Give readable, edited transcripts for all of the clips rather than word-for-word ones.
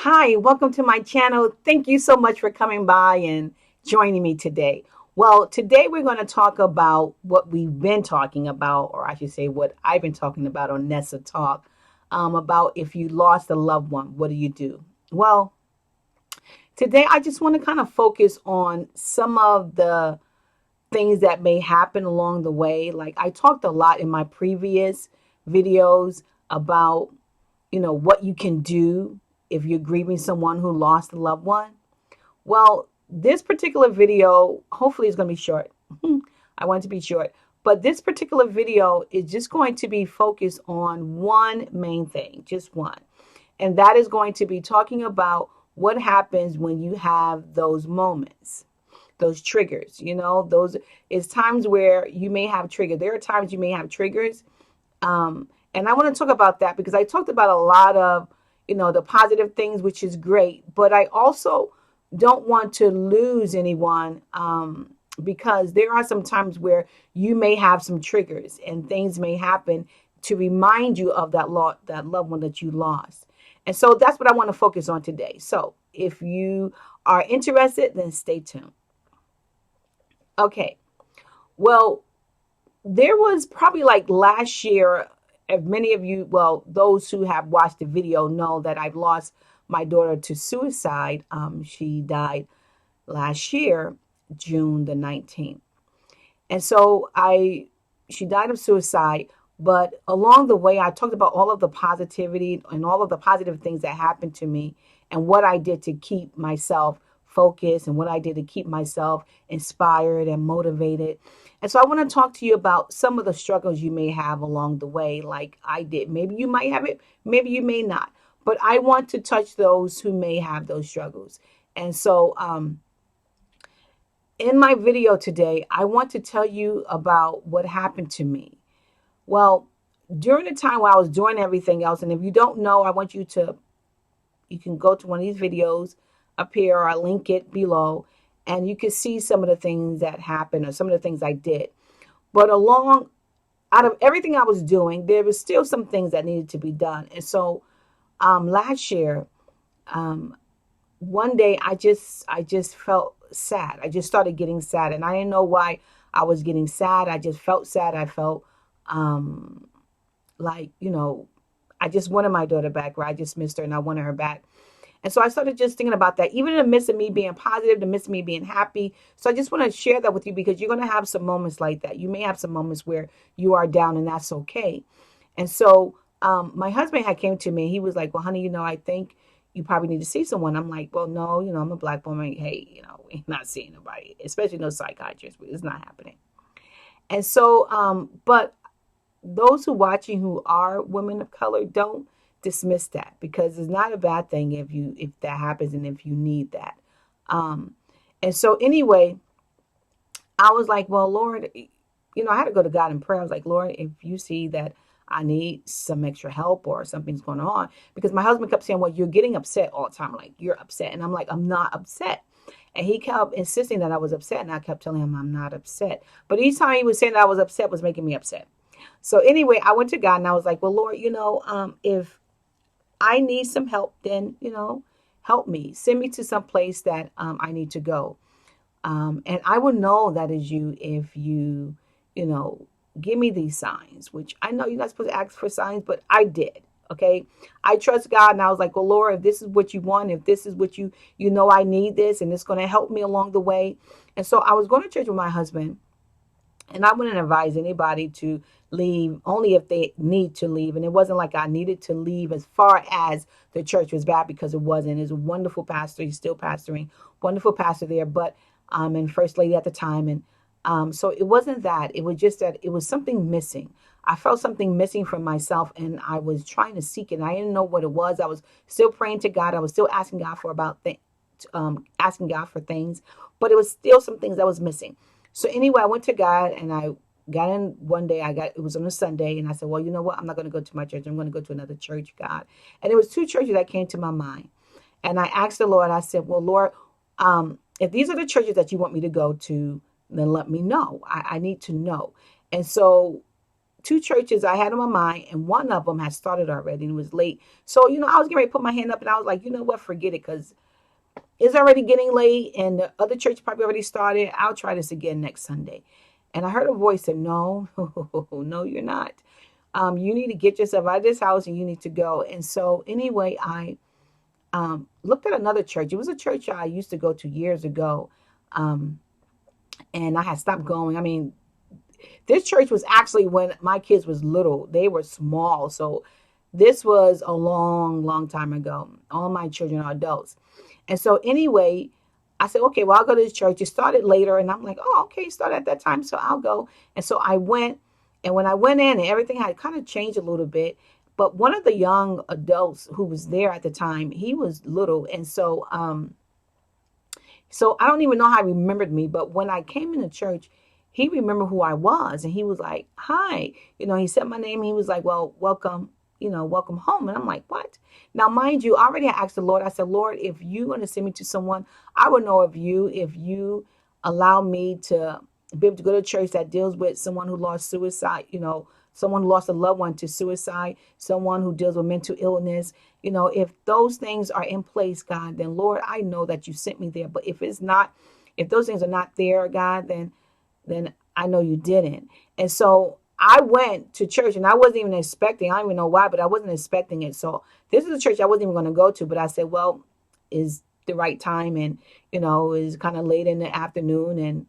Hi, welcome to my channel. Thank you so much for coming by and joining me today. Well, today we're going to talk about what we've been talking about, or I should say, what I've been talking about on Nessa Talk, about if you lost a loved one, what do you do? Well, today I just want to kind of focus on some of the things that may happen along the way. Like I talked a lot in my previous videos about what you can do if you're grieving someone who lost a loved one. Well, this particular video hopefully is going to be short. I want it to be short, but this particular video is just going to be focused on one main thing, just one. And that is going to be talking about what happens when you have those moments, those triggers. Those is times where you may have trigger. There are times you may have triggers. And I want to talk about that because I talked about a lot of, the positive things, which is great. But I also don't want to lose anyone because there are some times where you may have some triggers and things may happen to remind you of that loved one that you lost. And so that's what I want to focus on today. So if you are interested, then stay tuned. Okay. Well, there was probably like last year, if many of you, well, those who have watched the video know that I've lost my daughter to suicide. She died last year, June the 19th. And so she died of suicide. But along the way, I talked about all of the positivity and all of the positive things that happened to me and what I did to keep myself focused and what I did to keep myself inspired and motivated. And so I want to talk to you about some of the struggles you may have along the way, like I did. Maybe you might have it, maybe you may not. But I want to touch those who may have those struggles. And so in my video today, I want to tell you about what happened to me. Well, during the time while I was doing everything else, and if you don't know, I want you can go to one of these videos up here, or I'll link it below, and you can see some of the things that happened or some of the things I did. But out of everything I was doing, there was still some things that needed to be done. And so last year, one day I just felt sad. I just started getting sad, and I didn't know why I was getting sad. I just felt sad. I felt like, I just wanted my daughter back, or I just missed her and I wanted her back. And so I started just thinking about that, even in the midst of me being positive, the midst of me being happy. So I just want to share that with you because you're going to have some moments like that. You may have some moments where you are down, and that's okay. And so my husband had came to me. He was like, well, honey, I think you probably need to see someone. I'm like, well, no, I'm a Black woman. Hey, we're not seeing nobody, especially no psychiatrist. It's not happening. And so, but those who watching who are women of color, don't dismiss that, because it's not a bad thing if that happens and if you need that. Um, and so anyway, I was like, well, Lord, I had to go to God in prayer. I was like, Lord, if you see that I need some extra help or something's going on, because my husband kept saying, well, you're getting upset all the time. Like, you're upset. And I'm like, I'm not upset. And he kept insisting that I was upset. And I kept telling him I'm not upset. But each time he was saying that I was upset was making me upset. So anyway, I went to God and I was like, well, Lord, if I need some help, then, help me. Send me to some place that I need to go. And I will know that is you if you know, give me these signs, which I know you're not supposed to ask for signs, but I did. Okay. I trust God. And I was like, well, Lord, if this is what you want, if this is what I need this, and it's going to help me along the way. And so I was going to church with my husband. And I wouldn't advise anybody to leave only if they need to leave. And it wasn't like I needed to leave as far as the church was bad, because it wasn't. It's a wonderful pastor. He's still pastoring, wonderful pastor there, but and first lady at the time. And so it wasn't that. It was just that it was something missing. I felt something missing from myself, and I was trying to seek it. I didn't know what it was. I was still praying to God. I was still asking God asking God for things, but it was still some things that was missing. So anyway, I went to God and I got in one day. It was on a Sunday, and I said, well, you know what? I'm not going to go to my church. I'm going to go to another church, God. And there was two churches that came to my mind. And I asked the Lord, I said, well, Lord, if these are the churches that you want me to go to, then let me know. I need to know. And so two churches I had on my mind, and one of them had started already and it was late. So, I was getting ready to put my hand up and I was like, you know what, forget it, because it's already getting late and the other church probably already started. I'll try this again next Sunday. And I heard a voice say, no, no, you're not. You need to get yourself out of this house and you need to go. And so anyway, I looked at another church. It was a church I used to go to years ago. And I had stopped going. I mean, this church was actually when my kids was little. They were small. So this was a long, long time ago. All my children are adults. And so anyway, I said, okay, well, I'll go to this church. It started later. And I'm like, oh, okay, it started at that time. So I'll go. And so I went. And when I went in, and everything had kind of changed a little bit. But one of the young adults who was there at the time, he was little. And so so I don't even know how he remembered me. But when I came into church, he remembered who I was. And he was like, hi. He said my name. He was like, well, welcome, welcome home. And I'm like, what? Now, mind you, I already asked the Lord. I said, Lord, if you're going to send me to someone, I would know if you allow me to be able to go to a church that deals with someone who lost suicide, someone who lost a loved one to suicide, someone who deals with mental illness. If those things are in place, God, then Lord, I know that you sent me there. But if it's not, if those things are not there, God, then I know you didn't. And so I went to church and I wasn't even expecting, I don't even know why, but I wasn't expecting it. So this is a church I wasn't even going to go to, but I said, well, is the right time. And, it was kind of late in the afternoon and,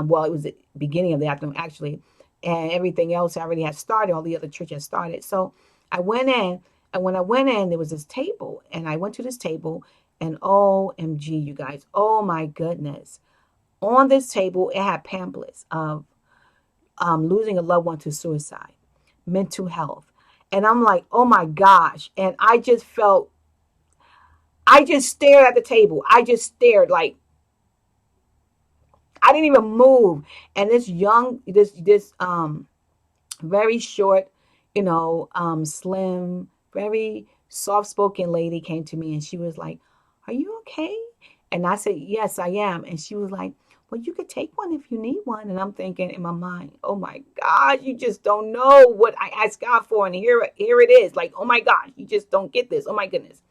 well, it was the beginning of the afternoon actually. And everything else already had started. All the other church had started. So I went in, and when I went in, there was this table, and I went to this table, and OMG, you guys, oh my goodness. On this table, it had pamphlets of losing a loved one to suicide, mental health. And I'm like, oh my gosh. And I just stared at the table. I just stared like, I didn't even move. And this very short, slim, very soft-spoken lady came to me and she was like, are you okay? And I said, yes, I am. And she was like, well, you could take one if you need one. And I'm thinking in my mind, oh my God, you just don't know what I asked God for. And here it is. Like, oh my God, you just don't get this. Oh my goodness.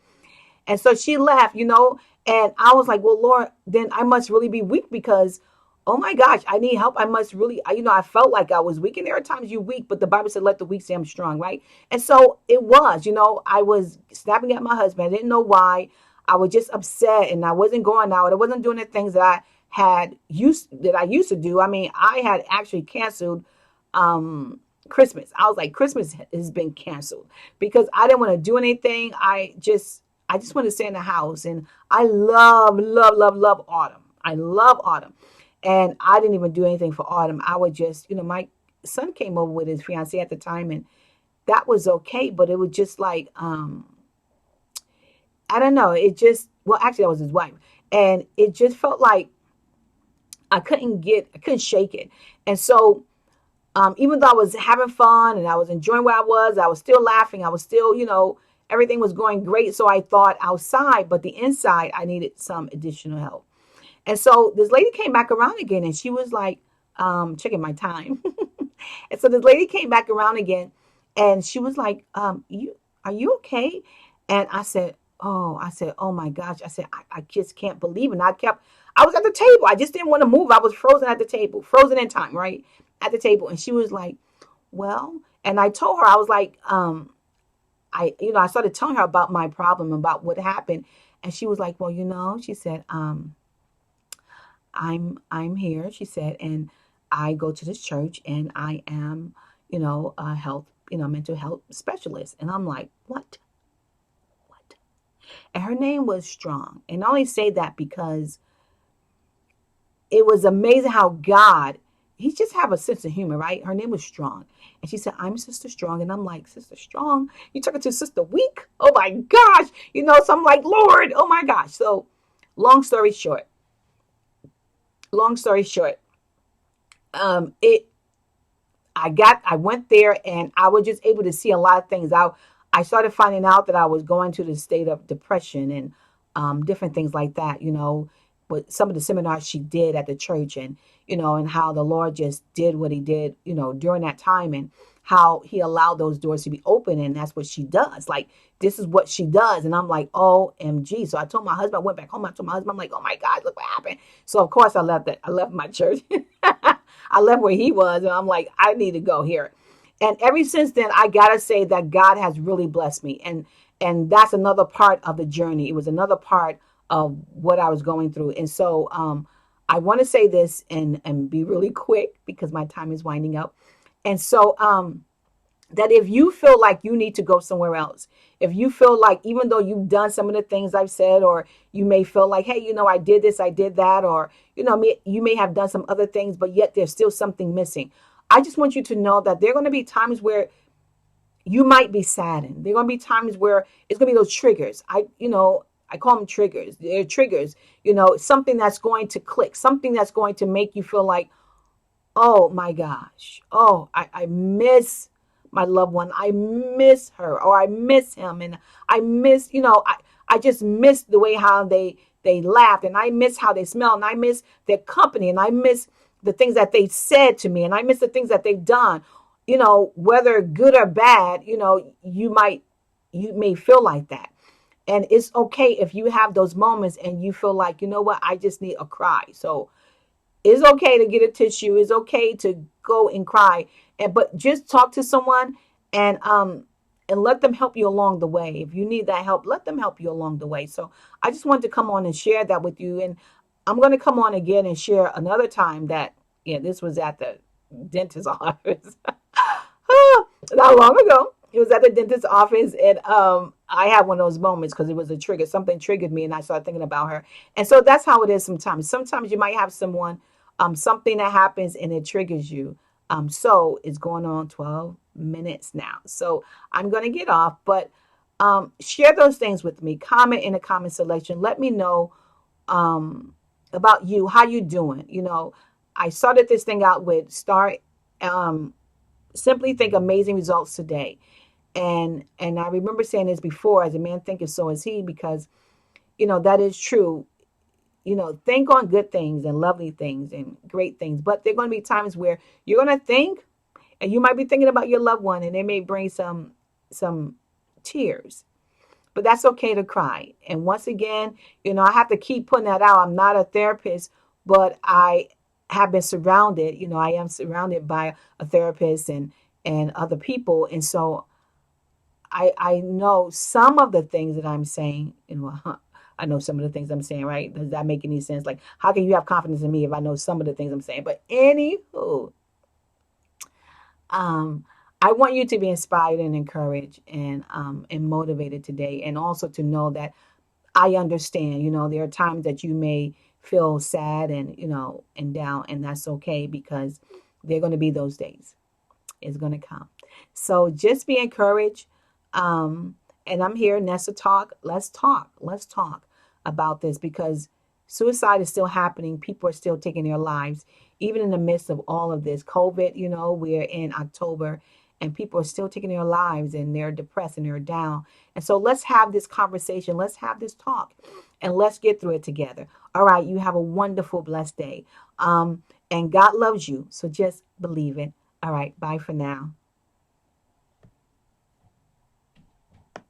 And so she left, and I was like, well, Lord, then I must really be weak because, oh my gosh, I need help. I must really, I felt like I was weak. And there are times you're weak, but the Bible said, let the weak say I'm strong, right? And so it was, I was snapping at my husband. I didn't know why. I was just upset and I wasn't going out. I wasn't doing the things that I used to do. I mean, I had actually canceled Christmas. I was like, Christmas has been canceled because I didn't want to do anything. I just want to stay in the house. And I love, love, love, love autumn. I love autumn. And I didn't even do anything for autumn. I would just, my son came over with his fiance at the time and that was okay. But it was just like, I don't know. It just, well, actually that was his wife. And it just felt like I couldn't shake it. And so, even though I was having fun and I was enjoying where I was still laughing. I was still, everything was going great. So I thought outside, but the inside, I needed some additional help. And so this lady came back around again and she was like, checking my time. And so this lady came back around again and she was like, are you okay? And I said, oh my gosh. I said, I just can't believe it. And I was at the table. I just didn't want to move. I was frozen at the table, frozen in time, right? At the table. And she was like, well, and I told her, I was like, I started telling her about my problem, about what happened. And she was like, well, she said, I'm here, she said, and I go to this church and I am, a health, mental health specialist. And I'm like, what? And her name was Strong. And I only say that because it was amazing how God, he just have a sense of humor, right? Her name was Strong. And she said, I'm Sister Strong. And I'm like, Sister Strong? You talking to Sister Weak? Oh my gosh. So I'm like, Lord, oh my gosh. So long story short, I went there and I was just able to see a lot of things. I started finding out that I was going to the state of depression and different things like that, with some of the seminars she did at the church and, and how the Lord just did what he did, during that time and how he allowed those doors to be open, and that's what she does. Like, this is what she does. And I'm like, OMG. So I told my husband, I went back home, I told my husband, I'm like, oh my God, look what happened. So of course I left my church. I left where he was, and I'm like, I need to go here. And ever since then, I gotta say that God has really blessed me. And that's another part of the journey. It was another part of what I was going through. And so I want to say this and be really quick because my time is winding up. And so that if you feel like you need to go somewhere else, if you feel like, even though you've done some of the things I've said, or you may feel like, hey, I did this, I did that, or, you may have done some other things, but yet there's still something missing. I just want you to know that there are going to be times where you might be saddened. There are going to be times where it's going to be those triggers. I call them triggers. They're triggers, something that's going to click, something that's going to make you feel like, oh my gosh, I miss my loved one. I miss her, or I miss him. And I miss, I just miss the way how they laughed, and I miss how they smell, and I miss their company, and I miss the things that they said to me, and I miss the things that they've done, whether good or bad, you may feel like that. And it's okay if you have those moments and you feel like, what, I just need a cry. So it's okay to get a tissue. It's okay to go and cry, but just talk to someone and let them help you along the way. If you need that help, let them help you along the way. So I just wanted to come on and share that with you, and I'm going to come on again and share another time that this was at the dentist's office. Not long ago. It was at the dentist's office, and I had one of those moments because it was a trigger. Something triggered me, and I started thinking about her. And so that's how it is sometimes. Sometimes you might have someone, something that happens, and it triggers you. So it's going on 12 minutes now. So I'm going to get off, but share those things with me. Comment in the comment section. Let me know about you, how you doing. I started this thing out with simply think amazing results today. And I remember saying this before, as a man thinketh, so is he, because, that is true. Think on good things and lovely things and great things. But there are going to be times where you're going to think, and you might be thinking about your loved one, and it may bring some tears. But that's okay to cry. And once again, I have to keep putting that out. I'm not a therapist, but I have been surrounded, I am surrounded by a therapist and other people. And so I know some of the things that I'm saying, I know some of the things I'm saying, right? Does that make any sense? Like, how can you have confidence in me if I know some of the things I'm saying? But anywho, I want you to be inspired and encouraged and motivated today. And also to know that I understand, there are times that you may feel sad and, and down, and that's okay, because they're going to be those days. It's going to come. So just be encouraged. And I'm here, Nessa Talk. Let's talk about this, because suicide is still happening. People are still taking their lives, even in the midst of all of this COVID. We're in October, and people are still taking their lives, and they're depressed and they're down. And so let's have this conversation. Let's have this talk, and let's get through it together. All right. You have a wonderful, blessed day. And God loves you. So just believe it. All right. Bye for now.